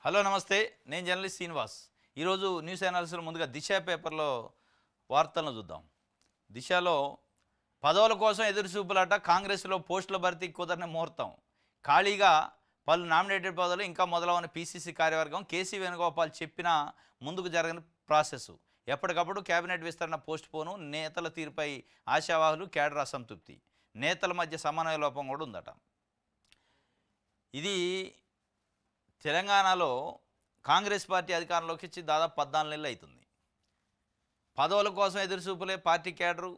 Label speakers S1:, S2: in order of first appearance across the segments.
S1: Hello నమస్తే, నేను journalist Srinivas. ఈరోజు న్యూస్ అనాలిసిస్లో ముందుగా దిశ పేపర్లో వార్తలను చూద్దాం. దిశలో పదవుల కోసం ఎదురుచూపులాట, కాంగ్రెస్లో పోస్టుల భర్తీ కుదరని ముహూర్తం, ఖాళీగా పలు నామినేటెడ్ పదవులు ఇంకా మొదలవని పీసీసీ కార్యవర్గం, కేసీ వేణుగోపాల్ చెప్పినా ముందుకు జరగని ప్రాసెస్, ఎప్పటికప్పుడు కేబినెట్ విస్తరణ పోస్ట్ పోను, నేతల తీరుపై ఆశావాహులు, కేడర్ అసంతృప్తి, నేతల మధ్య సమన్వయ లోపం కూడా ఉందట. ఇది తెలంగాణలో కాంగ్రెస్ పార్టీ అధికారంలోకి వచ్చి దాదాపు 14 నెలలు అవుతుంది. పదవుల కోసం ఎదురుచూపులే పార్టీ కేడరు,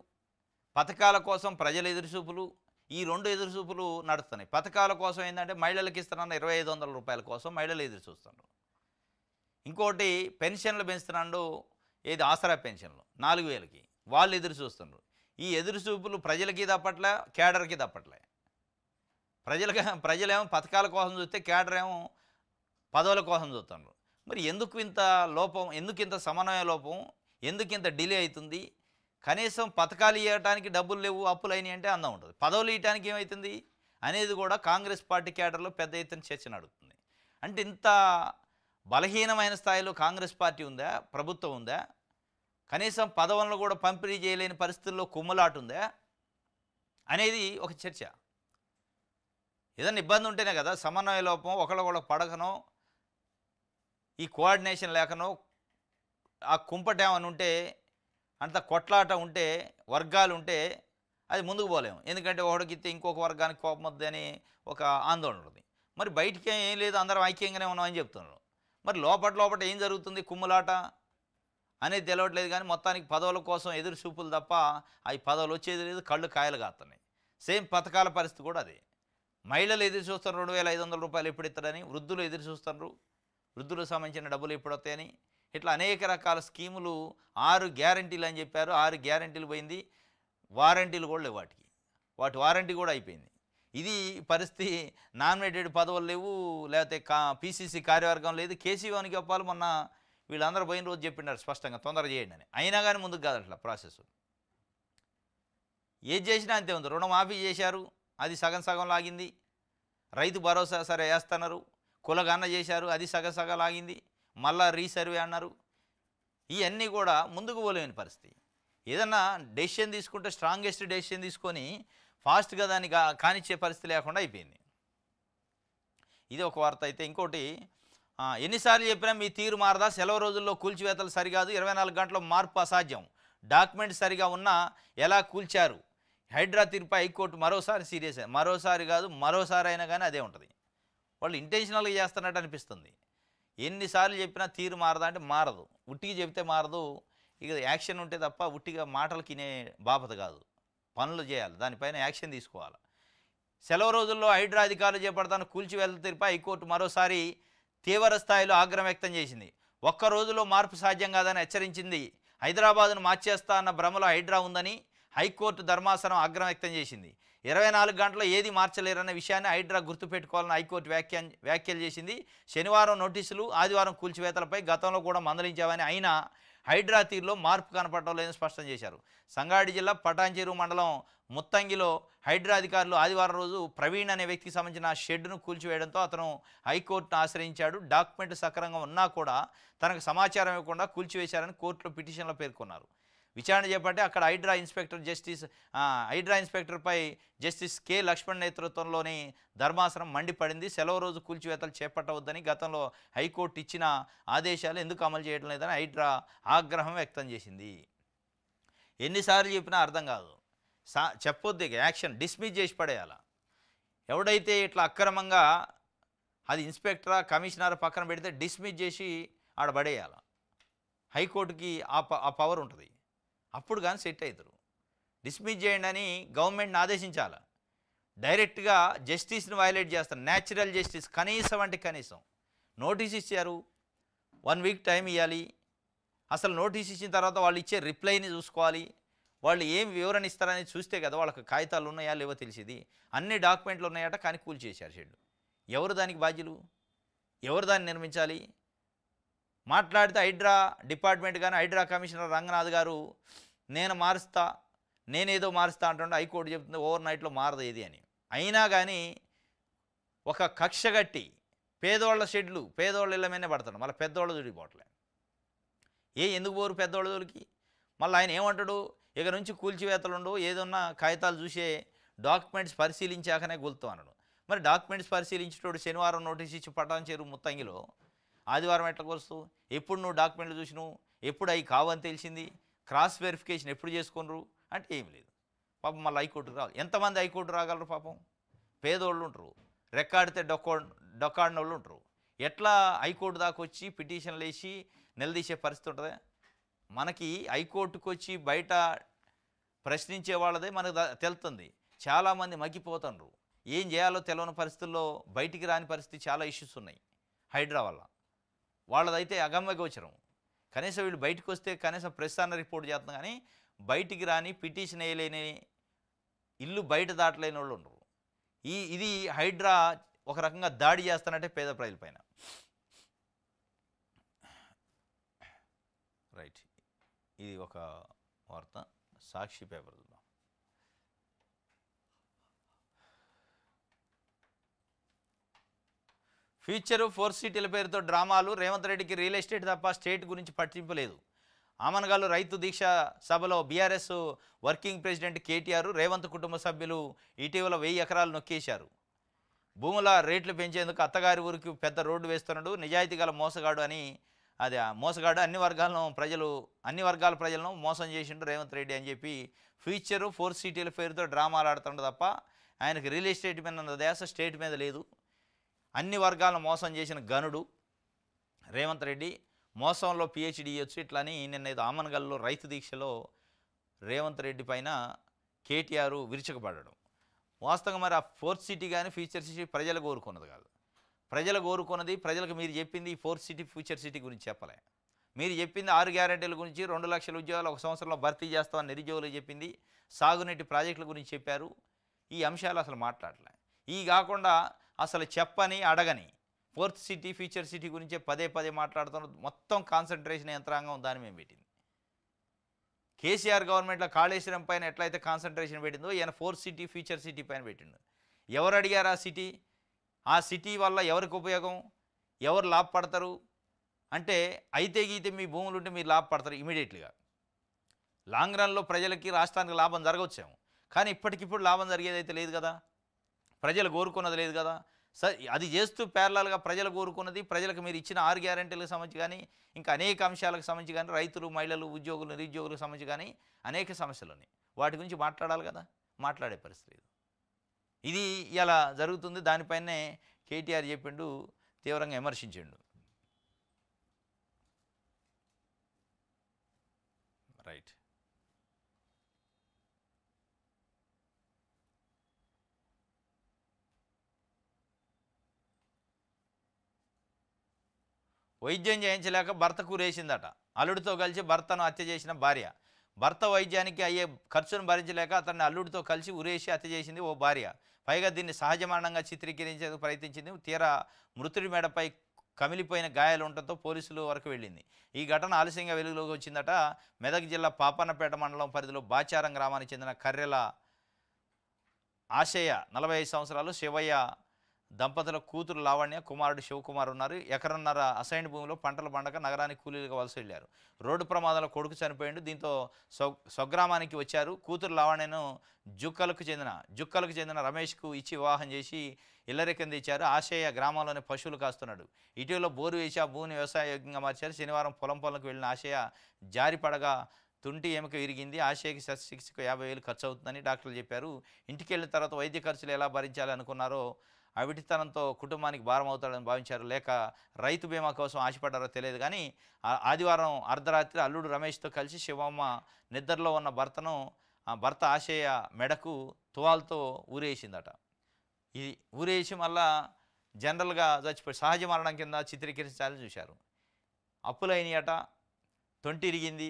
S1: పథకాల కోసం ప్రజల ఎదురుచూపులు, ఈ రెండు ఎదురుచూపులు నడుస్తున్నాయి. పథకాల కోసం ఏంటంటే మహిళలకు ఇస్తున్న 2500 రూపాయల కోసం మహిళలు ఎదురు చూస్తున్నారు. ఇంకోటి పెన్షన్లు పెంచుతున్నాడు, ఏది ఆసరా పెన్షన్లు 4000కి వాళ్ళు ఎదురు చూస్తున్నారు. ఈ ఎదురుచూపులు ప్రజలకి తప్పట్లే, కేడర్కి తప్పట్లే. ప్రజలేమో పథకాల కోసం చూస్తే కేడర్ ఏమో పదవుల కోసం చూస్తున్నారు. మరి ఎందుకు ఇంత లోపం, ఎందుకు ఇంత సమన్వయ లోపం, ఎందుకు ఇంత డిలే అవుతుంది? కనీసం పథకాలు ఇవ్వడానికి డబ్బులు లేవు, అప్పులు అయినాయి అంటే అందం ఉంటుంది. పదవులు ఇవ్వడానికి ఏమవుతుంది అనేది కూడా కాంగ్రెస్ పార్టీ కేడర్లో పెద్ద ఎత్తున చర్చ నడుస్తుంది. అంటే ఇంత బలహీనమైన స్థాయిలో కాంగ్రెస్ పార్టీ ఉందా, ప్రభుత్వం ఉందా? కనీసం పదవులను కూడా పంపిణీ చేయలేని పరిస్థితుల్లో కుమ్ములాట ఉందా అనేది ఒక చర్చ. ఏదైనా ఇబ్బంది ఉంటేనే కదా సమన్వయ లోపం, ఒకళ్ళొకళ్ళ పడకనో, ఈ కోఆర్డినేషన్ లేకనో, ఆ కుంపటేమని ఉంటే, అంత కొట్లాట ఉంటే, వర్గాలు ఉంటే అది ముందుకు పోలేము. ఎందుకంటే ఒకడికిస్తే ఇంకొక వర్గానికి కోపం వద్దని ఒక ఆందోళన ఉంటుంది. మరి బయటికి ఏం లేదు, అందరం ఐక్యంగానే ఉన్నామని చెప్తున్నారు. మరి లోపల ఏం జరుగుతుంది, కుమ్ములాట అనేది తెలవట్లేదు. కానీ మొత్తానికి పదవుల కోసం ఎదురు చూపులు తప్ప అవి పదవులు వచ్చేది లేదు, కళ్ళు కాయలు కాస్తున్నాయి. సేమ్ పథకాల పరిస్థితి కూడా అదే. మహిళలు ఎదురు చూస్తారు 2500 రూపాయలు ఎప్పుడు ఇస్తారని, వృద్ధులు ఎదురు చూస్తారు వృద్ధులకు సంబంధించిన డబ్బులు ఎప్పుడు వస్తాయని. ఇట్లా అనేక రకాల స్కీములు, 6 గ్యారంటీలు అని చెప్పారు. 6 గ్యారంటీలు పోయింది, వారంటీలు కూడా లేవు, వాటి వారంటీ కూడా అయిపోయింది. ఇది పరిస్థితి. నామినేటెడ్ పదవులు లేవు, లేకపోతే పీసీసీ కార్యవర్గం లేదు. కేసీ వేణుగోపాల్ మొన్న వీళ్ళందరూ పోయిన రోజు చెప్పినారు స్పష్టంగా తొందర చేయండి అని. అయినా కానీ ముందుకు కాదు అట్లా ప్రాసెస్. ఏది చేసినా అంతే ఉంది. రుణమాఫీ చేశారు, అది సగం సగం లాగింది. రైతు భరోసా సరే వేస్తున్నారు, కులగన్న చేశారు, అది సగం సగం లాగింది. మళ్ళా రీసర్వే అన్నారు. ఇవన్నీ కూడా ముందుకు పోలేని పరిస్థితి. ఏదన్నా డెసిషన్ తీసుకుంటే స్ట్రాంగెస్ట్ డెసిషన్ తీసుకొని ఫాస్ట్గా దాన్ని కానిచ్చే పరిస్థితి లేకుండా అయిపోయింది. ఇది ఒక వార్త. అయితే ఇంకోటి, ఎన్నిసార్లు చెప్పినా మీ తీరు మారదా, సెలవు రోజుల్లో కూల్చివేతలు సరికాదు, 24 గంటల మార్పు అసాధ్యం, డాక్యుమెంట్ సరిగా ఉన్నా ఎలా కూల్చారు, హైడ్రా తీర్పు హైకోర్టు మరోసారి సీరియస్. మరోసారి కాదు, మరోసారి అయినా కానీ అదే ఉంటుంది. వాళ్ళు ఇంటెన్షనల్గా చేస్తున్నట్టు అనిపిస్తుంది. ఎన్నిసార్లు చెప్పినా తీరు మారదా అంటే మారదు. ఉట్టిగా చెప్తే మారదు. ఇక యాక్షన్ ఉంటే తప్ప ఉట్టిగా మాటలు కినే బాపత కాదు, పనులు చేయాలి, దానిపైన యాక్షన్ తీసుకోవాలి. సెలవు రోజుల్లో హైడ్రా అధికారులు చేపడతాను కూల్చివేతల తీర్పు హైకోర్టు మరోసారి తీవ్ర స్థాయిలో ఆగ్రహం వ్యక్తం చేసింది. ఒక్క రోజులో మార్పు సాధ్యం కాదని హెచ్చరించింది. హైదరాబాదును మార్చేస్తా అన్న భ్రమలో హైడ్రా ఉందని హైకోర్టు ధర్మాసనం ఆగ్రహం వ్యక్తం చేసింది. 24 గంటల్లో ఏది మార్చలేరన్న విషయాన్ని హైడ్రా గుర్తుపెట్టుకోవాలని హైకోర్టు వ్యాఖ్యలు చేసింది. శనివారం నోటీసులు, ఆదివారం కూల్చివేతలపై గతంలో కూడా మందలించామని, అయినా హైడ్రా తీరులో మార్పు కనపడటం లేదని స్పష్టం చేశారు. సంగారెడ్డి జిల్లా పటాన్చెరు మండలం ముత్తంగిలో హైడ్రా అధికారులు ఆదివారం రోజు ప్రవీణ్ అనే వ్యక్తికి సంబంధించిన షెడ్ను కూల్చివేయడంతో అతను హైకోర్టును ఆశ్రయించాడు. డాక్యుమెంట్ సక్రమంగా ఉన్నా కూడా తనకు సమాచారం ఇవ్వకుండా కూల్చివేశారని కోర్టులో పిటిషన్లో పేర్కొన్నారు. విచారణ చేపట్టి అక్కడ హైడ్రా ఇన్స్పెక్టర్పై జస్టిస్ కె లక్ష్మణ్ నేతృత్వంలోని ధర్మాసనం మండిపడింది. సెలవు రోజు కూల్చివేతలు చేపట్టవద్దని గతంలో హైకోర్టు ఇచ్చిన ఆదేశాలు ఎందుకు అమలు చేయడం లేదని హైడ్రా ఆగ్రహం వ్యక్తం చేసింది. ఎన్నిసార్లు చెప్పినా అర్థం కాదు. చెప్పొద్దు, యాక్షన్ డిస్మిస్ చేసి పడేయాల. ఎవడైతే ఇట్లా అక్రమంగా అది ఇన్స్పెక్టరా కమిషనర్ పక్కన పెడితే డిస్మిస్ చేసి ఆడ పడేయాల. హైకోర్టుకి ఆ పవర్ ఉంటుంది. అప్పుడు కానీ సెట్ అవుతారు. డిస్మిస్ చేయండి అని గవర్నమెంట్ని ఆదేశించాలి. డైరెక్ట్గా జస్టిస్ని వైలేట్ చేస్తారు. న్యాచురల్ జస్టిస్ కనీసం అంటే కనీసం నోటీస్ ఇచ్చారు, 1 వీక్ టైం ఇవ్వాలి. అసలు నోటీస్ ఇచ్చిన తర్వాత వాళ్ళు ఇచ్చే రిప్లైని చూసుకోవాలి. వాళ్ళు ఏం వివరణ ఇస్తారని చూస్తే కదా వాళ్ళకి కాగితాలు ఉన్నాయా లేవో తెలిసింది. అన్ని డాక్యుమెంట్లు ఉన్నాయట, కానీ కూల్చేశారు షెడ్. ఎవరు దానికి బాధ్యులు? ఎవరు దాన్ని నిర్మించాలి? మాట్లాడితే హైడ్రా డిపార్ట్మెంట్ కానీ హైడ్రా కమిషనర్ రంగనాథ్ గారు నేనేదో మారుస్తా అంటుండే. హైకోర్టు చెప్తుంది ఓవర్ నైట్లో మారదు ఏది అని. అయినా కానీ ఒక కక్షగట్టి పేదోళ్ళ షెడ్లు పేదోళ్ళ ఇళ్ళ మీదనే పడతాడు, మళ్ళీ పెద్దోళ్ళ జోలికి పోవట్లే. ఎందుకు పోరు పెద్దోళ్ళ జోలికి? మళ్ళీ ఆయన ఏమంటాడు, ఇక నుంచి కూల్చివేతలు ఉండవు, ఏదన్నా కాగితాలు చూసే డాక్యుమెంట్స్ పరిశీలించాకనే గుల్తాం అన్నాడు. మరి డాక్యుమెంట్స్ పరిశీలించేటోడు శనివారం నోటీస్ ఇచ్చి పటాన్ చెరువు ముత్తంగిలో ఆదివారం ఎట్లా కొలుస్తూ? ఎప్పుడు నువ్వు డాక్యుమెంట్లు చూసినావు, ఎప్పుడు అవి కావని తెలిసింది, క్రాస్ వెరిఫికేషన్ ఎప్పుడు చేసుకున్నారు అంటే ఏం లేదు. పాపం మళ్ళీ హైకోర్టుకు రావాలి. ఎంతమంది హైకోర్టు రాగలరు? పాపం పేదోళ్ళు ఉంటారు, రెక్కాడితే డొక్కాడిన వాళ్ళు ఉంటారు. ఎట్లా హైకోర్టు దాకా వచ్చి పిటిషన్లు వేసి నిలదీసే పరిస్థితి ఉంటుంది? మనకి హైకోర్టుకు వచ్చి బయట ప్రశ్నించే వాళ్ళదే మనకు తెలుస్తుంది. చాలామంది మగ్గిపోతున్నారు, ఏం చేయాలో తెలియని పరిస్థితుల్లో బయటికి రాని పరిస్థితి, చాలా ఇష్యూస్ ఉన్నాయి హైడ్రా వల్ల. వాళ్ళదైతే అగమ్య గోచరం. కనీసం వీళ్ళు బయటకు వస్తే కనీసం ప్రెస్ అన్న రిపోర్ట్ చేస్తున్నాం, కానీ బయటికి రాని పిటిషన్ వేయలేని, ఇల్లు బయట దాటలేని వాళ్ళు ఉండరు. ఇది హైడ్రా ఒక రకంగా దాడి చేస్తానంటే పేద ప్రజల పైన. రైట్, ఇది ఒక వార్త. సాక్షి పేపర్ చూద్దాం. ఫ్యూచరు 4 సిటీల పేరుతో డ్రామాలు, రేవంత్ రెడ్డికి రియల్ ఎస్టేట్ తప్ప స్టేట్ గురించి పట్టింపు లేదు. ఆమనగాళ్ళు రైతు దీక్ష సభలో BRS working president KTR, Revanth కుటుంబ సభ్యులు ఇటీవల 1000 ఎకరాలు నొక్కేశారు. భూముల రేట్లు పెంచేందుకు అత్తగారి ఊరికి పెద్ద రోడ్డు వేస్తున్నాడు, నిజాయితీ గల మోసగాడు అని. అది మోసగాడు, అన్ని వర్గాల ప్రజలను మోసం చేసిండు రేవంత్ రెడ్డి అని చెప్పి ఫ్యూచరు 4 సిటీల పేరుతో డ్రామాలు ఆడుతుండే తప్ప ఆయనకు రియల్ ఎస్టేట్ మీద దేశ స్టేట్ మీద లేదు. అన్ని వర్గాలను మోసం చేసిన గనుడు రేవంత్ రెడ్డి. మోసంలో పిహెచ్డి ఇవ్వచ్చు ఇట్లని నిన్న ఏదో ఆమన్గల్లో రైతు దీక్షలో రేవంత్ రెడ్డి పైన కేటీఆర్ విరుచుకుపడడం. వాస్తవంగా మరి ఆ 4th సిటీ కానీ ఫ్యూచర్ సిటీ ప్రజలు కోరుకున్నది కాదు. ప్రజలు కోరుకున్నది, ప్రజలకు మీరు చెప్పింది ఈ 4th సిటీ ఫ్యూచర్ సిటీ గురించి చెప్పలే. మీరు చెప్పింది 6 గ్యారెంటీల గురించి, 2 లక్షల ఉద్యోగాలు 1 సంవత్సరంలో భర్తీ చేస్తామని నిరుద్యోగులకు చెప్పింది, సాగునీటి ప్రాజెక్టుల గురించి చెప్పారు. ఈ అంశాలు అసలు మాట్లాడలే. ఈ కాకుండా అసలు చెప్పని అడగని 4th సిటీ ఫ్యూచర్ సిటీ గురించే పదే మాట్లాడుతున్న మొత్తం కాన్సన్ట్రేషన్ యంత్రాంగం దాని మేము పెట్టింది. కేసీఆర్ గవర్నమెంట్లో కాళేశ్వరం పైన ఎట్లయితే కాన్సన్ట్రేషన్ పెట్టిందో ఈయన 4th సిటీ ఫ్యూచర్ సిటీ పైన పెట్టిండు. ఎవరు అడిగారు ఆ సిటీ వల్ల ఎవరికి ఉపయోగం, ఎవరు లాభపడతారు అంటే, అయితే గీతే మీ భూములు ఉంటే మీరు లాభపడతారు ఇమీడియట్లీగా. లాంగ్ రన్లో ప్రజలకి రాష్ట్రానికి లాభం జరగవచ్చేమో, కానీ ఇప్పటికిప్పుడు లాభం జరిగేదైతే లేదు కదా, ప్రజలు కోరుకున్నది లేదు కదా. అది చేస్తూ ప్యారలల్గా ప్రజలు కోరుకున్నది, ప్రజలకు మీరు ఇచ్చిన 6 గ్యారెంటీలకు సంబంధించి కానీ, ఇంకా అనేక అంశాలకు సంబంధించి కానీ, రైతులు, మహిళలు, ఉద్యోగులు, నిరుద్యోగులకు సంబంధించి కానీ అనేక సమస్యలు ఉన్నాయి. వాటి గురించి మాట్లాడాలి కదా, మాట్లాడే పరిస్థితి లేదు. ఇది ఇలా జరుగుతుంది. దానిపైనే కేటీఆర్ చెప్పిండు, తీవ్రంగా విమర్శించిండు. రైట్, వైద్యం చేయించలేక భర్తకు ఉరేసిందట. అల్లుడితో కలిసి భర్తను హత్య చేసిన భార్య. భర్త వైద్యానికి అయ్యే ఖర్చును భరించలేక అతన్ని అల్లుడితో కలిసి ఉరేసి హత్య చేసింది ఓ భార్య. పైగా దీన్ని సహజమానంగా చిత్రీకరించేందుకు ప్రయత్నించింది. తీరా మృతుడి మెడపై కమిలిపోయిన గాయాలు ఉండటంతో పోలీసులు వరకు వెళ్ళింది. ఈ ఘటన ఆలస్యంగా వెలుగులోకి వచ్చిందట. మెదక్ జిల్లా పాపన్నపేట మండలం పరిధిలో బాచారం గ్రామానికి చెందిన కర్రెల ఆశయ 45 సంవత్సరాలు, శివయ్య దంపతుల కూతురు లావణ్య, కుమారుడు శివకుమార్ ఉన్నారు. 1.5 ఎకరం అసైన్ భూమిలో పంటలు పండక నగరానికి కూలీలుగా వలస వెళ్ళారు. రోడ్డు ప్రమాదంలో కొడుకు చనిపోయిండు. దీంతో స్వగ్రామానికి వచ్చారు. కూతురు లావణ్యను జుక్కలకు చెందిన రమేష్కు ఇచ్చి వివాహం చేసి ఇల్లరికం తెచ్చారు. ఆశయ గ్రామంలోని పశువులు కాస్తున్నాడు. ఇటీవల బోరు వేసి ఆ భూమిని వ్యవసాయయోగ్యంగా మార్చారు. శనివారం పొలం పనులకు వెళ్ళిన ఆశయ జారిపడగా తుంటి ఎముక విరిగింది. ఆశయకి శస్త్రచికిత్సకు 50,000 ఖర్చు అవుతుందని డాక్టర్లు చెప్పారు. ఇంటికి వెళ్ళిన తర్వాత వైద్య ఖర్చులు ఎలా భరించాలి అనుకున్నారో, అవిటితనంతో కుటుంబానికి భారం అవుతాడని భావించారు, లేక రైతు బీమా కోసం ఆశపడ్డారో తెలియదు. కానీ ఆదివారం అర్ధరాత్రి అల్లుడు రమేష్తో కలిసి శివమ్మ నిద్రలో ఉన్న భర్త ఆశయ మెడకు తువాల్తో ఊరేసిందట. ఇది ఊరేసి మళ్ళా జనరల్గా చచ్చిపోయి సహజ మరణం కింద చిత్రీకరించాలని చూశారు. అప్పులైనయట, తొంటి ఇరిగింది,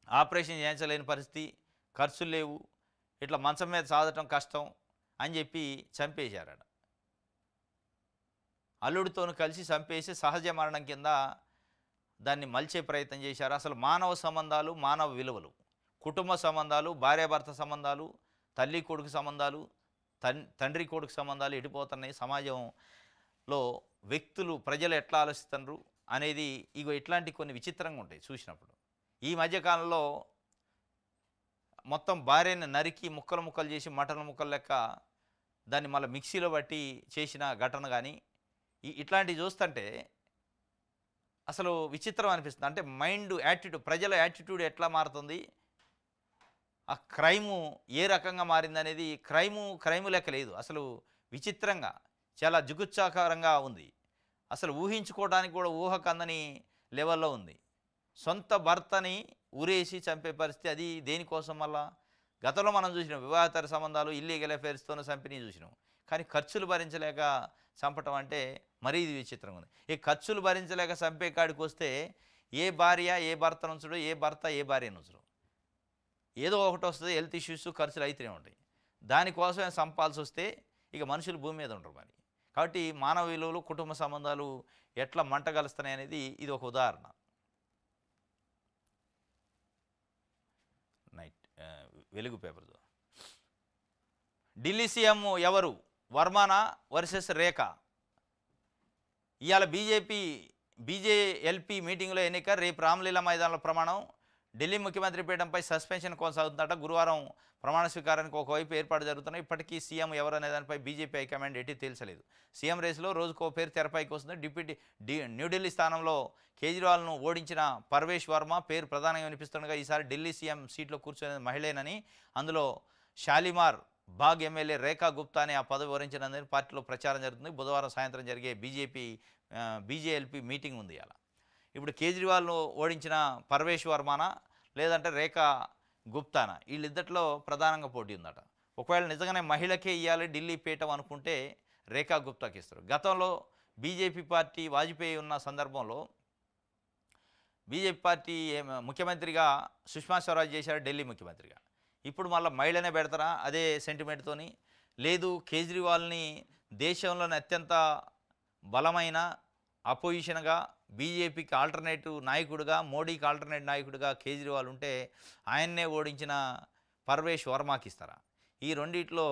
S1: ఆపరేషన్ చేయించలేని పరిస్థితి, ఖర్చులు లేవు, ఇట్లా మంచం మీద సాధటం కష్టం అని చెప్పి చంపేశారట. అల్లుడితోను కలిసి చంపేసి సహజ మరణం కింద దాన్ని మలిచే ప్రయత్నం చేశారు. అసలు మానవ సంబంధాలు, మానవ విలువలు, కుటుంబ సంబంధాలు, భార్యాభర్త సంబంధాలు, తల్లి కొడుకు సంబంధాలు, తండ్రి కొడుకు సంబంధాలు ఎడిపోతున్నాయి. సమాజంలో వ్యక్తులు ప్రజలు ఎట్లా ఆలోచిస్తున్నారు అనేది ఇగో ఇట్లాంటి కొన్ని విచిత్రంగా ఉంటాయి చూసినప్పుడు. ఈ మధ్యకాలంలో మొత్తం భార్యని నరికి ముక్కలు ముక్కలు చేసి మటన్ ముక్కలు లెక్క దాన్ని మళ్ళీ మిక్సీలో బట్టి చేసిన ఘటన కానీ ఇట్లాంటివి చూస్తుంటే అసలు విచిత్రం అనిపిస్తుంది. అంటే మైండ్ యాటిట్యూడ్, ప్రజల యాటిట్యూడ్ ఎట్లా మారుతుంది, ఆ క్రైము ఏ రకంగా మారిందనేది క్రైము లెక్క లేదు. అసలు విచిత్రంగా చాలా జుగుత్సాకరంగా ఉంది. అసలు ఊహించుకోవడానికి కూడా ఊహకందని లెవెల్లో ఉంది. సొంత భర్తని ఊరేసి చంపే పరిస్థితి, అది దేనికోసం? మళ్ళా గతంలో మనం చూసినాం వివాహేతర సంబంధాలు, ఇల్లీగల్ అఫైర్స్తోనూ చంపినీ చూసినాం. కానీ ఖర్చులు భరించలేక చంపటం అంటే మరీ ఇది విచిత్రంగా ఉంది. ఈ ఖర్చులు భరించలేక చంపే కాడికి వస్తే ఏ భార్య ఏ భర్త నుంచడు, ఏ భర్త ఏ భార్య నుంచడు, ఏదో ఒకటి వస్తుంది. హెల్త్ ఇష్యూస్, ఖర్చులు అయితేనే ఉంటాయి. దానికోసమే చంపాల్సి వస్తే ఇక మనుషులు భూమి మీద ఉండరు మరి. కాబట్టి మానవ విలువలు, కుటుంబ సంబంధాలు ఎట్లా మంట కలుస్తున్నాయి అనేది ఇది ఒక ఉదాహరణ. వెలుగు పేపర్. ఢిల్లీ సీఎం ఎవరు? వర్మనా వర్సెస్ రేఖ. ఇవాళ బీజేఎల్పీ మీటింగ్లో ఎన్నిక, రేపు రామలీలా మైదానంలో ప్రమాణం. ఢిల్లీ ముఖ్యమంత్రి పీఠంపై సస్పెన్షన్ కొనసాగుతుందట. గురువారం ప్రమాణ స్వీకారానికి ఒకవైపు ఏర్పాటు జరుగుతున్నాయి. ఇప్పటికీ సీఎం ఎవరు అనే దానిపై బీజేపీ హైకమాండ్ ఎట్టి తేల్చలేదు. సీఎం రేసులో రోజుకో పేరు తెరపైకి వస్తుంది. న్యూఢిల్లీ స్థానంలో కేజ్రీవాల్ను ఓడించిన పర్వేష్ వర్మ పేరు ప్రధానంగా వినిపిస్తుండగా ఈసారి ఢిల్లీ సీఎం సీట్లో కూర్చునేది మహిళేనని, అందులో షాలిమార్ బాగ్ ఎమ్మెల్యే రేఖా గుప్తానే ఆ పదవి వరించినందుకు పార్టీలో ప్రచారం జరుగుతుంది. బుధవారం సాయంత్రం జరిగే బీజేఎల్పీ మీటింగ్ ఉంది. అలా ఇప్పుడు కేజ్రీవాల్ను ఓడించిన పర్వేష్ వర్మనా లేదంటే రేఖా గుప్తానా, వీళ్ళిద్దరిలో ప్రధానంగా పోటీ ఉందట. ఒకవేళ నిజంగానే మహిళకే ఇవ్వాలి ఢిల్లీ పీఠం అనుకుంటే రేఖా గుప్తాకి ఇస్తారు. గతంలో బీజేపీ పార్టీ వాజ్పేయి ఉన్న సందర్భంలో బీజేపీ పార్టీ ముఖ్యమంత్రిగా సుష్మా స్వరాజ్ చేశారు ఢిల్లీ ముఖ్యమంత్రిగా. ఇప్పుడు మళ్ళీ మహిళనే పెడతారా అదే సెంటిమెంట్తోని? లేదు, కేజ్రీవాల్ని దేశంలోని అత్యంత బలమైన అపోజిషన్గా, బీజేపీకి ఆల్టర్నేటివ్ నాయకుడిగా, మోడీకి ఆల్టర్నేటివ్ నాయకుడిగా కేజ్రీవాల్ ఉంటే ఆయన్నే ఓడించిన పర్వేష్ వర్మకి ఇస్తారా? ఈ రెండిట్లో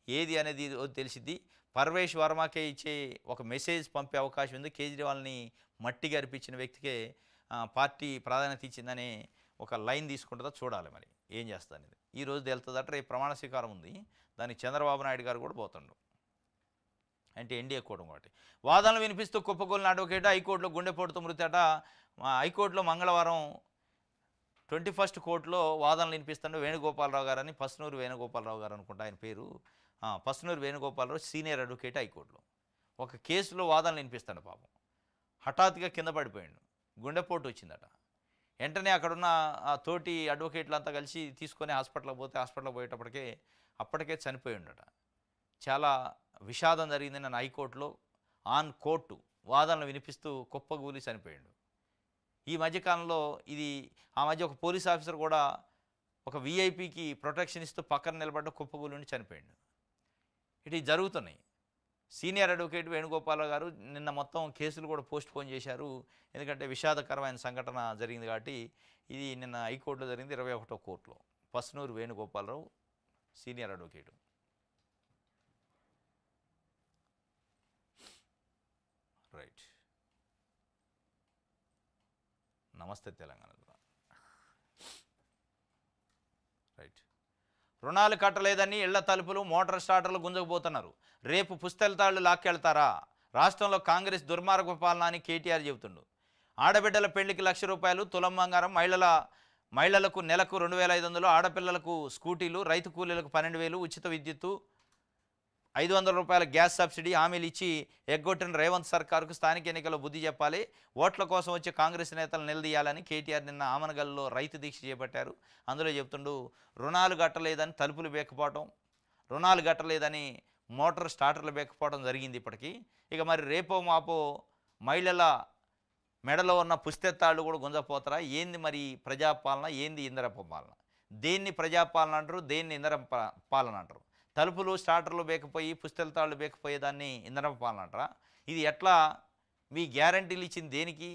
S1: ఏది అనేది తెలిసిద్ది. పర్వేష్ వర్మకే ఇచ్చే ఒక మెసేజ్ పంపే అవకాశం ఉంది. కేజ్రీవాల్ని మట్టి గరిపించిన వ్యక్తికే పార్టీ ప్రాధాన్యత ఇచ్చిందని ఒక లైన్ తీసుకుంటుందా చూడాలి. మరి ఏం చేస్తా అనేది ఈరోజు తెలుతుందట. రేపు ప్రమాణ స్వీకారం ఉంది. దానికి చంద్రబాబు నాయుడు గారు కూడా పోతుండు. అంటే ఎన్డీఏ కూటమి ఒకటి. వాదనలు వినిపిస్తూ కుప్పకూలిన అడ్వకేట్, హైకోర్టులో గుండెపోటుతో మృతి అట. హైకోర్టులో మంగళవారం 21st కోర్టులో వాదనలు వినిపిస్తుండే వేణుగోపాలరావు గారని, పస్నూరు వేణుగోపాలరావు గారు అనుకుంటా ఆయన పేరు. పస్నూరు వేణుగోపాలరావు సీనియర్ అడ్వకేట్ హైకోర్టులో ఒక కేసులో వాదనలు వినిపిస్తాడు. పాపం హఠాత్తుగా కింద పడిపోయాడు, గుండెపోటు వచ్చిందట. వెంటనే అక్కడున్న తోటి అడ్వకేట్లు అంతా కలిసి తీసుకొని హాస్పిటల్కి పోయేటప్పటికే అప్పటికే చనిపోయి ఉండట. చాలా విషాదం జరిగింది. నన్ను హైకోర్టులో ఆన్ కోర్టు వాదనలు వినిపిస్తూ కుప్పగూలి చనిపోయాడు. ఈ మధ్యకాలంలో ఆ మధ్య ఒక పోలీస్ ఆఫీసర్ కూడా ఒక వీఐపీకి ప్రొటెక్షన్ ఇస్తూ పక్కన నిలబడ్డ కుప్పగూలి నుండి చనిపోయాడు. ఇటు జరుగుతున్నాయి. సీనియర్ అడ్వకేట్ వేణుగోపాలరావు గారు నిన్న మొత్తం కేసులు కూడా పోస్ట్పోన్ చేశారు. ఎందుకంటే విషాదకరమైన సంఘటన జరిగింది కాబట్టి. ఇది నిన్న హైకోర్టులో జరిగింది, 21వ కోర్టులో. Pasnuru Venugopala Rao senior advocate. Right. నమస్తే తెలంగాణ. రైట్. రుణాలు కట్టలేదని ఇళ్ల తలుపులు, మోటార్ స్టార్టర్లు గుంజకపోతున్నారు. రేపు పుస్తెలతాళ్లు లాక్కెళ్తారా? రాష్ట్రంలో కాంగ్రెస్ దుర్మార్గ పాలన అని కేటీఆర్ చెబుతుండు. ఆడబిడ్డల పెళ్లికి ₹1,00,000 తులం బంగారం, మహిళలకు నెలకు 2,500, ఆడపిల్లలకు స్కూటీలు, రైతు కూలీలకు 12,000, ఉచిత విద్యుత్తు, ₹500 గ్యాస్ సబ్సిడీ హామీలు ఇచ్చి ఎగ్గొట్టిన రేవంత్ సర్కార్కు స్థానిక ఎన్నికల్లో బుద్ధి చెప్పాలి. ఓట్ల కోసం వచ్చే కాంగ్రెస్ నేతలు నిలదీయాలని కేటీఆర్ నిన్న ఆమనగల్లో రైతు దీక్ష చేపట్టారు. అందులో చెప్తుండు, రుణాలు కట్టలేదని తలుపులు బేకపోవటం, రుణాలు కట్టలేదని మోటార్ స్టార్టర్లు బేకపోవడం జరిగింది ఇప్పటికీ. ఇక మరి రేపో మాపో మహిళల మెడలో ఉన్న పుస్తెత్తాళ్ళు కూడా గుంజపోతారా? ఏంది మరి ప్రజాపాలన, ఏంది ఇందరప్ప పాలన? దేన్ని ప్రజాపాలన అంటారు, దేన్ని ఇందరప్ప పాలన అంటారు? తలుపులు స్టార్టర్లు బేకపోయి పుస్తెలతాళ్ళు బేకపోయేదాన్ని ఇంధన పాలన అంటారా? ఇది ఎట్లా? మీ గ్యారంటీలు ఇచ్చింది దేనికి?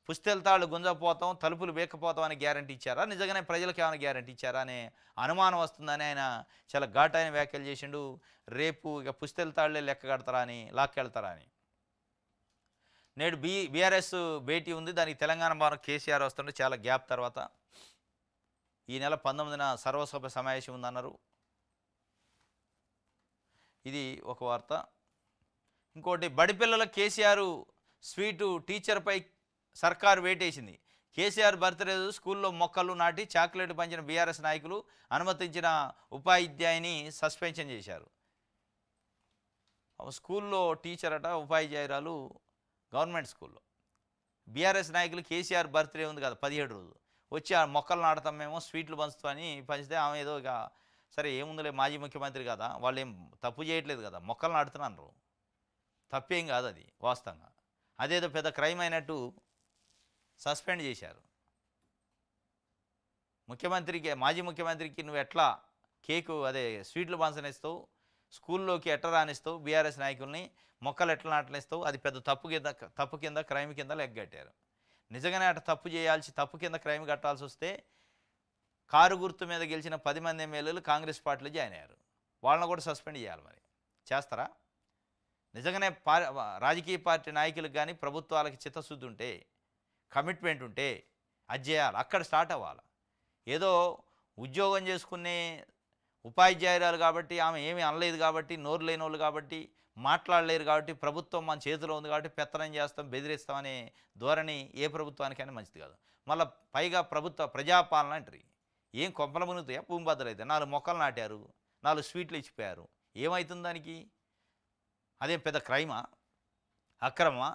S1: పుస్తెలతాళ్ళు గుంజపోతాం, తలుపులు బేకపోతాం అని గ్యారంటీ ఇచ్చారా? నిజంగానే ప్రజలకు ఏమైనా గ్యారంటీ ఇచ్చారా అనే అనుమానం వస్తుందని ఆయన చాలా ఘాటైన వ్యాఖ్యలు చేసిండు. రేపు ఇక పుస్తెలతాళ్లే లెక్క కడతారా అని, లాక్కెళ్తారా అని. నేడు బీఆర్ఎస్ భేటీ ఉంది. దానికి తెలంగాణ భవన్ కేసీఆర్ వస్తుంటే చాలా గ్యాప్ తర్వాత ఈ నెల 19న సర్వసభ సమావేశం ఉందన్నారు. ఇది ఒక వార్త. ఇంకోటి బడి పిల్లల కేసీఆర్ స్వీటు టీచర్పై సర్కారు వేటేసింది. కేసీఆర్ బర్త్డే స్కూల్లో మొక్కలు నాటి చాక్లెట్ పంచిన బీఆర్ఎస్ నాయకులు అనుమతించిన ఉపాధ్యాయుని సస్పెన్షన్ చేశారు. స్కూల్లో టీచర్ అట, ఉపాధ్యాయురాలు గవర్నమెంట్ స్కూల్లో. బీఆర్ఎస్ నాయకులు కేసీఆర్ బర్త్డే ఉంది కదా 17 రోజు వచ్చి ఆ మొక్కలు నాటుతాం మేము, స్వీట్లు పంచుతామని పంచితే ఆమె ఏదో ఇక సరే ఏముందిలే మాజీ ముఖ్యమంత్రి కదా, వాళ్ళు ఏం తప్పు చేయట్లేదు కదా, మొక్కలు నాటుతున్నారు, తప్పేం కాదు అది వాస్తవంగా. అదేదో పెద్ద క్రైమ్ అయినట్టు సస్పెండ్ చేశారు. ముఖ్యమంత్రికి, మాజీ ముఖ్యమంత్రికి నువ్వు ఎట్లా కేకు అదే స్వీట్లు పంచనిస్తావు, స్కూల్లోకి ఎట్లా రానిస్తావు, బీఆర్ఎస్ నాయకుల్ని మొక్కలు ఎట్లా నాటనిస్తావు, అది పెద్ద తప్పు కింద క్రైమ్ కింద లెగ్గట్టారు. నిజంగానే అట్లా తప్పు కింద క్రైమ్ కట్టాల్సి వస్తే కారు గుర్తు మీద గెలిచిన 10 మంది ఎమ్మెల్యేలు కాంగ్రెస్ పార్టీలో జాయిన్ అయ్యారు. వాళ్ళని కూడా సస్పెండ్ చేయాలి. మరి చేస్తారా? నిజంగానే రాజకీయ పార్టీ నాయకులకు కానీ ప్రభుత్వాలకి చిత్తశుద్ధి ఉంటే, కమిట్మెంట్ ఉంటే అది చేయాలి, అక్కడ స్టార్ట్ అవ్వాలి. ఏదో ఉద్యోగం చేసుకునే ఉపాధ్యాయురాలు కాబట్టి, ఆమె ఏమీ అనలేదు కాబట్టి, నోరు లేని వాళ్ళు కాబట్టి, మాట్లాడలేరు కాబట్టి, ప్రభుత్వం మన చేతిలో ఉంది కాబట్టి పెత్తనం చేస్తాం, బెదిరిస్తామనే ధోరణి ఏ ప్రభుత్వానికైనా మంచిది కాదు. మళ్ళీ పైగా ప్రజాపాలన అంటారు. ఏం కొంపల మునుగుతాయా? భూమి బద్దలైతే 4 మొక్కలు నాటారు, 4 స్వీట్లు ఇచ్చిపోయారు, ఏమవుతుంది దానికి? అదేం పెద్ద క్రైమా, అక్రమా?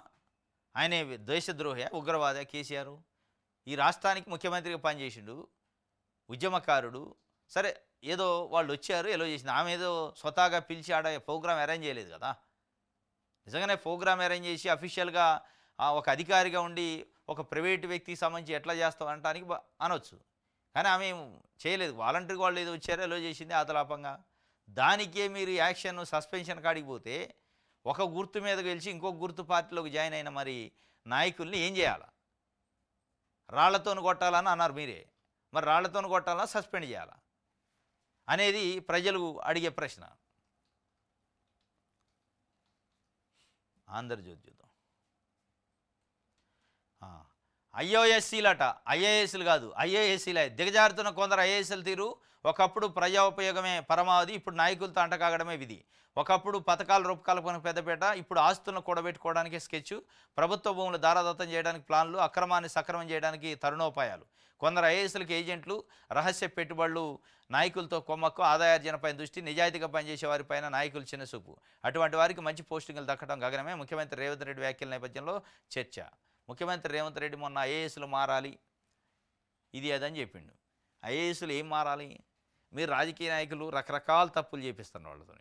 S1: ఆయనే దేశద్రోహి, ఉగ్రవాద కేసీఆర్? ఈ రాష్ట్రానికి ముఖ్యమంత్రిగా పనిచేసిండు, ఉద్యమకారుడు. సరే ఏదో వాళ్ళు వచ్చారు, ఎలో చేసింది. ఆమె ఏదో స్వతహాగా పిలిచి ఆడ ప్రోగ్రామ్ అరేంజ్ చేయలేదు కదా. నిజంగానే ప్రోగ్రామ్ అరేంజ్ చేసి అఫీషియల్గా ఒక అధికారిగా ఉండి ఒక ప్రైవేటు వ్యక్తికి సంబంధించి ఎట్లా చేస్తాం అనటానికి అనొచ్చు. కానీ ఆమె చేయలేదు. వాలంటీర్గా వాళ్ళు ఏదో వచ్చారో ఎలో చేసింది ఆతలాపంగా. దానికే మీరు యాక్షన్ సస్పెన్షన్ కాడికి పోతే ఒక గుర్తు మీద గెలిచి ఇంకొక గుర్తు పార్టీలోకి జాయిన్ అయిన మరి నాయకుల్ని ఏం చేయాలా? రాళ్లతోని కొట్టాలని అన్నారు మీరే. మరి రాళ్లతోని కొట్టాలా, సస్పెండ్ చేయాలా అనేది ప్రజలు అడిగే ప్రశ్న. ఆంధ్రజ్యోతి చూద్దాం. ఐఓఎస్సీలట, ఐఏఎస్లు కాదు ఐఏఎస్సీలే. దిగజారుతున్న కొందరు ఐఏఎస్ల తీరు ఒకప్పుడు ప్రజా ఉపయోగమే పరమావధి, ఇప్పుడు నాయకులతో అంటకాగడమే విధి. ఒకప్పుడు పథకాల రూపకల్పనకు పెద్దపేట, ఇప్పుడు ఆస్తులను కూడబెట్టుకోవడానికి స్కెచ్, ప్రభుత్వ భూములు దారాదత్తం చేయడానికి ప్లాన్లు, అక్రమాన్ని సక్రమం చేయడానికి తరుణోపాయాలు. కొందరు ఐఏఎస్లకు ఏజెంట్లు, రహస్య పెట్టుబడులు, నాయకులతో కొమ్మక్కు, ఆదాయార్జనపై దృష్టి, నిజాయితీగా పనిచేసే వారిపైన నాయకులు చిన్నసూపు. అటువంటి వారికి మంచి పోస్టింగులు దక్కడం గగనమే. ముఖ్యమంత్రి రేవంత్ రెడ్డి వ్యాఖ్యల నేపథ్యంలో చర్చ. ముఖ్యమంత్రి రేవంత్ రెడ్డి మొన్న ఐఏఎస్లు మారాలి ఇది అదని చెప్పిండు. ఐఏఎస్లు ఏం మారాలి? మీరు రాజకీయ నాయకులు రకరకాల తప్పులు చేపిస్తున్నారు వాళ్ళతో.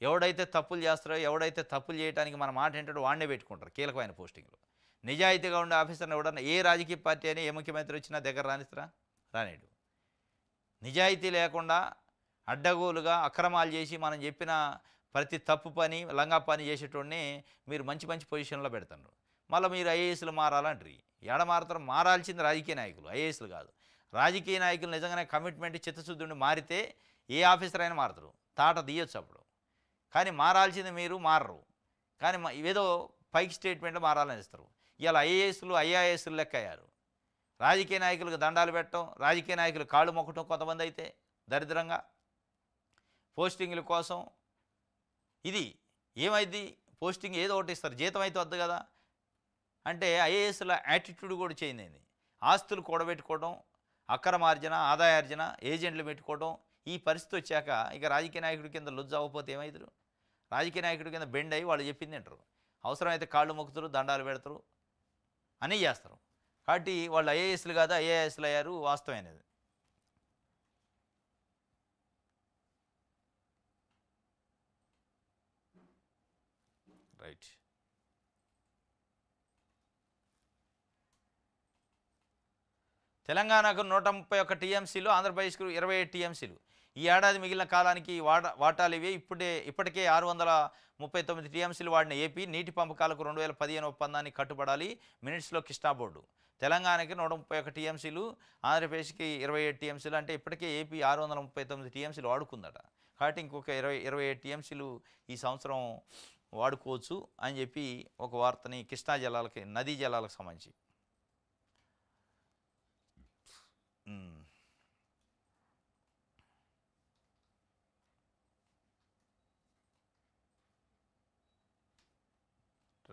S1: ఎవడైతే తప్పులు చేస్తారో, ఎవడైతే తప్పులు చేయడానికి మన మాట ఏంటో వాడినే పెట్టుకుంటారు కీలకమైన పోస్టింగ్లు. నిజాయితీగా ఉండే ఆఫీసర్ని ఎవడన్నా ఏ రాజకీయ పార్టీ అని ఏ ముఖ్యమంత్రి వచ్చినా దగ్గర రానిస్తారా? రానేడు. నిజాయితీ లేకుండా అడ్డగోలుగా అక్రమాలు చేసి మనం చెప్పిన ప్రతి తప్పు పని, లంగా పని చేసేటోడిని మీరు మంచి మంచి పొజిషన్లో పెడతారు. మళ్ళీ మీరు ఐఏఎస్లు మారాలంటారు. ఏడ మారుతారు? మారాల్సింది రాజకీయ నాయకులు, ఐఏఎస్లు కాదు. రాజకీయ నాయకులు నిజంగానే కమిట్మెంట్, చిత్తశుద్ధి ఉండి మారితే ఏ ఆఫీసర్ అయినా మారుతారు, తాట తీయొచ్చు అప్పుడు. కానీ మారాల్సింది మీరు మారరు. కానీ ఏదో పైకి స్టేట్మెంట్లో మారాలని ఇస్తారు. ఇలా ఐఏఎస్లు ఐఆర్ఎస్లు లెక్క అయ్యారు. రాజకీయ నాయకులకు దండాలు పెట్టడం, రాజకీయ నాయకులు కాళ్ళు మొక్కటం కొంతమంది అయితే దరిద్రంగా పోస్టింగ్ల కోసం. ఇది ఏమైంది? పోస్టింగ్ ఏదో ఒకటి ఇస్తారు, జీతం అయితే వద్దు కదా. అంటే ఐఏఎస్ల యాటిట్యూడ్ కూడా చేంజ్ అయింది. ఆస్తులు కూడబెట్టుకోవడం, అక్రమార్జన, ఆదాయార్జన, ఏజెంట్లు పెట్టుకోవడం. ఈ పరిస్థితి వచ్చాక ఇక రాజకీయ నాయకుడి కింద లొజ్జు అవ్వకపోతే ఏమవుతారు? రాజకీయ నాయకుడి కింద బెండ్ అయ్యి వాళ్ళు చెప్పింది అంటారు. అవసరమైతే కాళ్ళు మొక్కుతారు, దండాలు పెడతారు, అన్నీ చేస్తారు. కాబట్టి వాళ్ళు ఐఏఎస్లు కాదు ఐఏఎస్లు అయ్యారు, వాస్తవమైనది. రైట్. తెలంగాణకు 131 టీఎంసీలు, ఆంధ్రప్రదేశ్కు 27 టీఎంసీలు. ఈ ఏడాది మిగిలిన కాలానికి వాటాలు ఇవే. ఇప్పటికే 639 టీఎంసీలు వాడిన ఏపీ నీటి పంపకాలకు 2015 ఒప్పందాన్ని కట్టుబడాలి. మినిట్స్లో కృష్ణా బోర్డు. తెలంగాణకి 131 టీఎంసీలు, ఆంధ్రప్రదేశ్కి 27 టీఎంసీలు. అంటే ఇప్పటికే ఏపీ 639 టీఎంసీలు వాడుకుందట. కాబట్టి ఇంకొక 27 టీఎంసీలు ఈ సంవత్సరం వాడుకోవచ్చు అని చెప్పి ఒక వార్తని కృష్ణా జలాలకి నదీ జలాలకు సంబంధించి.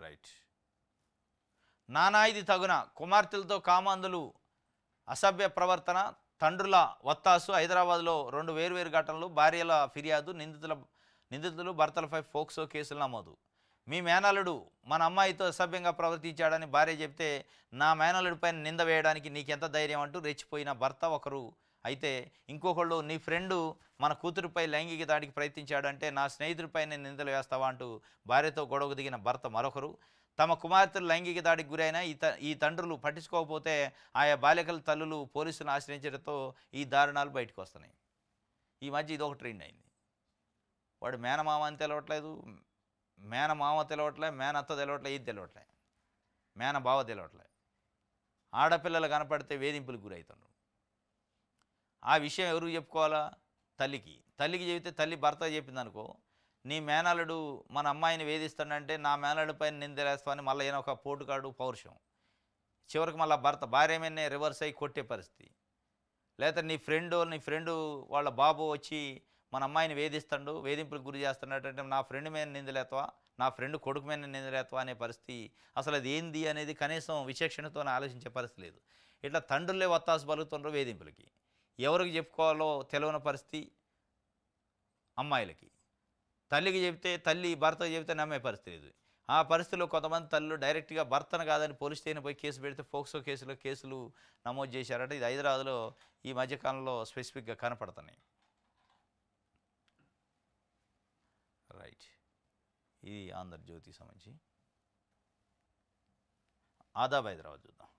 S1: రైట్. నానా ఇది తగున కుమార్తెలతో కామాంధులు అసభ్య ప్రవర్తన తండ్రుల వత్తాసు. హైదరాబాద్లో 2 వేర్వేరు ఘటనలు, భార్యల ఫిర్యాదు, నిందితులు భర్తలపై ఫోక్సో కేసులు నమోదు. మీ మేనల్లుడు మన అమ్మాయితో అసభ్యంగా ప్రవర్తించాడని భార్య చెప్తే నా మేనల్లుడిపై నింద వేయడానికి నీకెంత ధైర్యం అంటూ రెచ్చిపోయిన భర్త ఒకరు. అయితే ఇంకొకళ్ళు నీ ఫ్రెండు మన కూతురుపై లైంగిక దాడికి ప్రయత్నించాడంటే నా స్నేహితుడిపైనే నిందలు వేస్తావా అంటూ భార్యతో గొడవకు దిగిన భర్త మరొకరు. తమ కుమార్తెలు లైంగిక దాడికి గురైన ఈ తండ్రులు పట్టించుకోకపోతే ఆయా బాలికల తల్లులు పోలీసులను ఆశ్రయించడంతో ఈ దారుణాలు బయటకు వస్తున్నాయి. ఈ మధ్య ఇదొక ట్రెండ్ అయింది. వాడు మేనమామ అని తెలవట్లేదు, మేనమామ తెలవట్లే, మేనత్త తెలవట్లే, ఇది తెలవట్లే, మేనబావ తెలవట్లే. ఆడపిల్లలు కనపడితే వేధింపులకు గురవుతున్నారు. ఆ విషయం ఎవరికి చెప్పుకోవాలా? తల్లికి చెబితే తల్లి భర్త చెప్పిందనుకో, నీ మేనల్లుడు మన అమ్మాయిని వేధిస్తాడంటే నా మేనల్లుడిపైన నిందలేస్తామని మళ్ళీ ఏదో ఒక పోటుకాడు పౌరుషం. చివరికి మళ్ళీ భార్య మీదనే రివర్స్ అయ్యి కొట్టే పరిస్థితి. లేదా నీ ఫ్రెండు వాళ్ళ బాబు వచ్చి మన అమ్మాయిని వేధింపులకు గురి చేస్తున్నాడంటే నా ఫ్రెండ్ మీద నిందలేస్తావా, నా ఫ్రెండ్ కొడుకు మీద నిందలేస్తావా అనే పరిస్థితి. అసలు అది ఏంది అనేది కనీసం విచక్షణతో ఆలోచించే పరిస్థితి లేదు. ఇట్లా తండ్రులే వత్తాసు పలుకుతుండ్రు వేధింపులకి. ఎవరికి చెప్పుకోవాలో తెలియని పరిస్థితి అమ్మాయిలకి. తల్లికి చెప్తే భర్తకు చెప్తే నమ్మే పరిస్థితి లేదు. ఆ పరిస్థితిలో కొంతమంది తల్లులు డైరెక్ట్గా భర్తను కాదని పోలీస్ స్టేషన్ పోయి కేసు పెడితే ఫోక్సో కేసులు నమోదు చేశారట. ఇది హైదరాబాద్లో ఈ మధ్యకాలంలో స్పెసిఫిక్గా కనపడుతున్నాయి. రైట్. ఇది ఆంధ్రజ్యోతికి సంబంధించి. ఆదాబ్ హైదరాబాద్ చూద్దాం.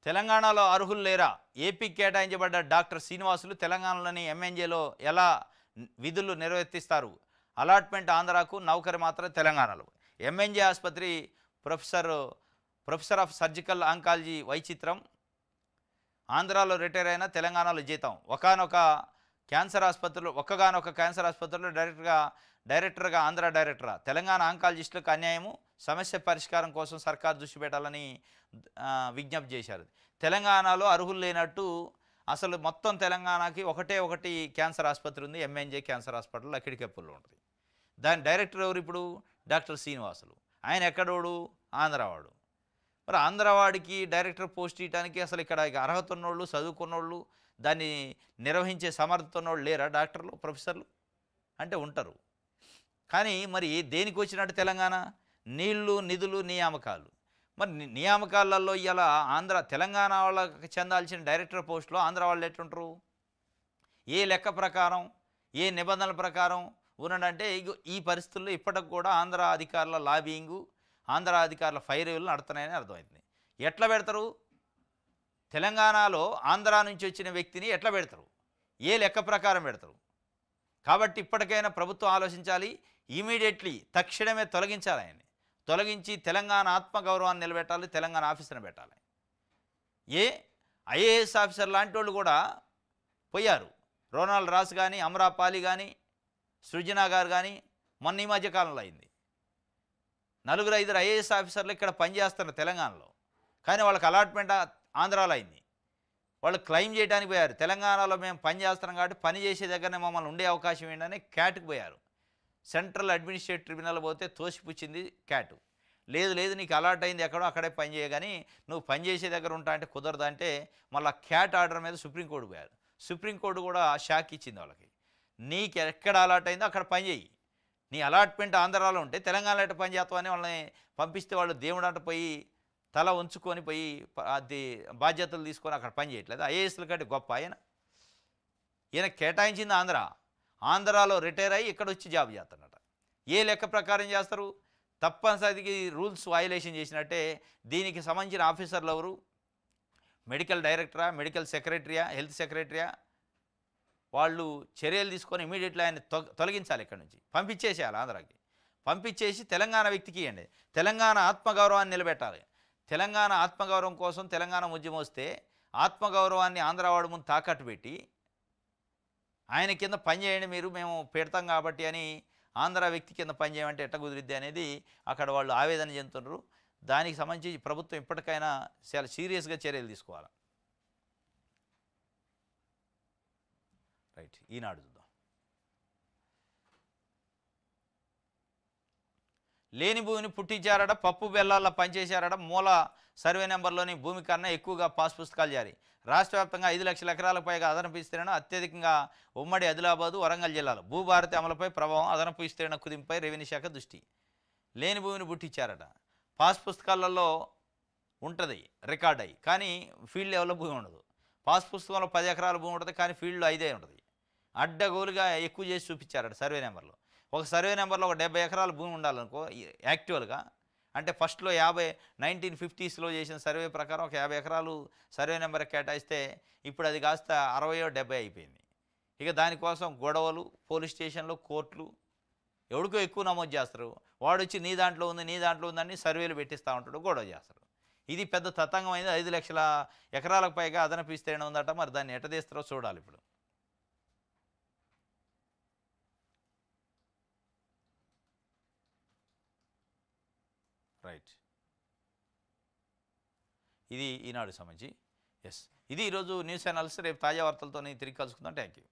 S1: తెలంగాణలో అర్హులు లేరా? ఏపీకి కేటాయించబడ్డ డాక్టర్ శ్రీనివాసులు తెలంగాణలోని ఎంఎన్జేలో ఎలా విధులు నిర్వర్తిస్తారు? అలాట్మెంట్ ఆంధ్రాకు, నౌకరి మాత్రం తెలంగాణలో. ఎంఎన్జే ఆసుపత్రి ప్రొఫెసర్ ఆఫ్ సర్జికల్ ఆంకాలజీ వైచిత్రం. ఆంధ్రాలో రిటైర్ అయిన తెలంగాణలో జీతం. ఒక్కగానొక క్యాన్సర్ ఆసుపత్రిలో డైరెక్టర్గా ఆంధ్ర డైరెక్టరా? తెలంగాణ ఆంకాలజిస్టులకు అన్యాయము, సమస్య పరిష్కారం కోసం సర్కారు దృష్టి పెట్టాలని విజ్ఞప్తి చేశారు. తెలంగాణలో అర్హులు లేనట్టు అసలు మొత్తం తెలంగాణకి ఒకటి క్యాన్సర్ ఆసుపత్రి ఉంది, ఎంఎన్జే క్యాన్సర్ హాస్పిటల్ అక్కడికెప్పుల్లో ఉంటుంది. దాని డైరెక్టర్ ఎవరు ఇప్పుడు? డాక్టర్ శ్రీనివాసులు. ఆయన ఎక్కడోడు? ఆంధ్రావాడు. మరి ఆంధ్రావాడికి డైరెక్టర్ పోస్ట్ ఇవ్వడానికి అసలు ఇక్కడ అర్హత ఉన్నోళ్ళు, చదువుకున్నోళ్ళు, దాన్ని నిర్వహించే సమర్థత ఉన్నోళ్ళు లేరా? డాక్టర్లు, ప్రొఫెసర్లు అంటే ఉంటారు. కానీ మరి దేనికి వచ్చినట్టు తెలంగాణ? నీళ్లు, నిధులు, నియామకాలు. మరి నియామకాలలో ఇలా తెలంగాణ వాళ్ళకి చెందాల్సిన డైరెక్టర్ పోస్టులో ఆంధ్ర వాళ్ళు ఎట్లుంటారు? ఏ లెక్క ప్రకారం, ఏ నిబంధనల ప్రకారం ఉన్నాడంటే ఈ పరిస్థితుల్లో ఇప్పటికి కూడా ఆంధ్ర అధికారుల లాబింగు, ఆంధ్ర అధికారుల ఫైర్వేలు నడుతున్నాయని అర్థమవుతుంది. ఎట్లా పెడతారు? తెలంగాణలో ఆంధ్ర నుంచి వచ్చిన వ్యక్తిని ఎట్లా పెడతారు? ఏ లెక్క ప్రకారం పెడతారు? కాబట్టి ఇప్పటికైనా ప్రభుత్వం ఆలోచించాలి. ఇమీడియట్లీ తక్షణమే తొలగించాలి. ఆయన్ని తొలగించి తెలంగాణ ఆత్మగౌరవాన్ని నిలబెట్టాలి, తెలంగాణ ఆఫీసర్ని పెట్టాలి. ఐఏఎస్ ఆఫీసర్ లాంటి వాళ్ళు కూడా పోయారు. రోనాల్డ్ రాస్ కానీ, అమరాపాలి కానీ, సృజన గారు కానీ మొన్న ఈ మధ్యకాలంలో అయింది. 4-5 ఐఏఎస్ ఆఫీసర్లు ఇక్కడ పనిచేస్తున్నారు తెలంగాణలో. కానీ వాళ్ళకి అలాట్మెంట్ ఆంధ్రాలో అయింది. వాళ్ళు క్లెయిమ్ చేయడానికి పోయారు. తెలంగాణలో మేము పని చేస్తున్నాం కాబట్టి పని చేసే దగ్గరనే మమ్మల్ని ఉండే అవకాశం ఏంటని క్యాట్కి పోయారు. సెంట్రల్ అడ్మినిస్ట్రేటివ్ ట్రిబ్యునల్ పోతే తోసిపుచ్చింది క్యాటు. లేదు నీకు అలాట్ అయింది ఎక్కడో అక్కడే పని చేయగాని నువ్వు పని చేసే దగ్గర ఉంటా అంటే కుదరదంటే మళ్ళీ క్యాట్ ఆర్డర్ మీద సుప్రీంకోర్టు పోయారు. సుప్రీంకోర్టు కూడా షాక్ ఇచ్చింది వాళ్ళకి. నీకు ఎక్కడ అలాట్ అయిందో అక్కడ పని చేయి, నీ అలాట్మెంట్ ఆంధ్రాలో ఉంటే తెలంగాణలో ఎట్ట పని చేస్తామని వాళ్ళని పంపిస్తే వాళ్ళు దేవుడు అంట పోయి తల ఉంచుకొని పోయి అది బాధ్యతలు తీసుకొని అక్కడ పని చేయట్లేదు. ఐఏఎస్ల కంటే గొప్ప ఈయన కేటాయించింది ఆంధ్రాలో రిటైర్ అయ్యి ఇక్కడ వచ్చి జాబ్ చేస్తున్నట. ఏ లెక్క ప్రకారం చేస్తారు? తప్పనిసరికి రూల్స్ వయలేషన్ చేసినట్టే. దీనికి సంబంధించిన ఆఫీసర్లు ఎవరు? మెడికల్ డైరెక్టరా, మెడికల్ సెక్రటరీయా, హెల్త్ సెక్రటరీయా? వాళ్ళు చర్యలు తీసుకొని ఇమీడియట్లీ ఆయన తొలగించాలి, ఇక్కడ నుంచి పంపించేసేయాలి. ఆంధ్రాకి పంపించేసి తెలంగాణ వ్యక్తికి ఇవ్వండి. తెలంగాణ ఆత్మగౌరవాన్ని నిలబెట్టాలి. తెలంగాణ ఆత్మగౌరవం కోసం తెలంగాణ ఉద్యమం వస్తే ఆత్మగౌరవాన్ని ఆంధ్రావాడు ముందు తాకట్టు పెట్టి ఆయన కింద పనిచేయండి మీరు మేము పెడతాం కాబట్టి అని ఆంధ్ర వ్యక్తి కింద పనిచేయమంటే ఎట్ట కుదిరిద్ది అనేది అక్కడ వాళ్ళు ఆవేదన చెందుతున్నారు. దానికి సంబంధించి ప్రభుత్వం ఇప్పటికైనా చాలా సీరియస్గా చర్యలు తీసుకోవాలి. రైట్, ఈనాడు చూద్దాం. లేని భూమిని పుట్టించారట, పప్పు బెల్లాల్లో పనిచేశారట, మూల సర్వే నెంబర్లోని భూమి కన్నా ఎక్కువగా పాస్ పుస్తకాలు జారీ. రాష్ట్ర వ్యాప్తంగా 5 లక్షల ఎకరాలకు పైగా అదనపు విస్తీర్ణం, అత్యధికంగా ఉమ్మడి ఆదిలాబాదు వరంగల్ జిల్లాలో. భూభారతి అమలుపై ప్రభావం, అదనపు విస్తీర్ణ కుదింపై రెవెన్యూ శాఖ దృష్టి. లేని భూమిని పుట్టించారట, పాస్ పుస్తకాలలో ఉంటుంది రికార్డ్ అయ్యి, కానీ ఫీల్డ్ లెవెల్లో భూమి ఉండదు. పాస్ పుస్తకంలో 10 ఎకరాల భూమి ఉంటుంది, కానీ ఫీల్డ్లో 5 ఉంటుంది. అడ్డగోలుగా ఎక్కువ చేసి చూపించారట సర్వే నెంబర్లో. ఒక సర్వే నెంబర్లో ఒక 70 ఎకరాల భూమి ఉండాలనుకో యాక్చువల్గా, అంటే ఫస్ట్లో 1950స్లో చేసిన సర్వే ప్రకారం ఒక 50 ఎకరాలు సర్వే నెంబర్ కేటాయిస్తే ఇప్పుడు అది కాస్త 60-70 అయిపోయింది. ఇక దానికోసం గొడవలు, పోలీస్ స్టేషన్లు, కోర్టులు, ఎవడికో ఎక్కువ నమోదు చేస్తారు. వాడు వచ్చి నీ దాంట్లో ఉంది నీ దాంట్లో ఉందని సర్వేలు పెట్టిస్తూ ఉంటాడు, గొడవ చేస్తారు. ఇది పెద్ద తతంగం అయింది. 5 లక్షల ఎకరాలకు పైగా అదనపు విస్తీర్ణం ఉందట. మరి దాన్ని ఎట్ట తీస్తారో చూడాలి ఇప్పుడు. రైట్, ఇది ఈనాడు సంబంధించి. ఎస్, ఇది ఈరోజు న్యూస్ ఛానల్స్. రేపు తాజా వార్తలతో తిరిగి కలుసుకుందాం. Thank you.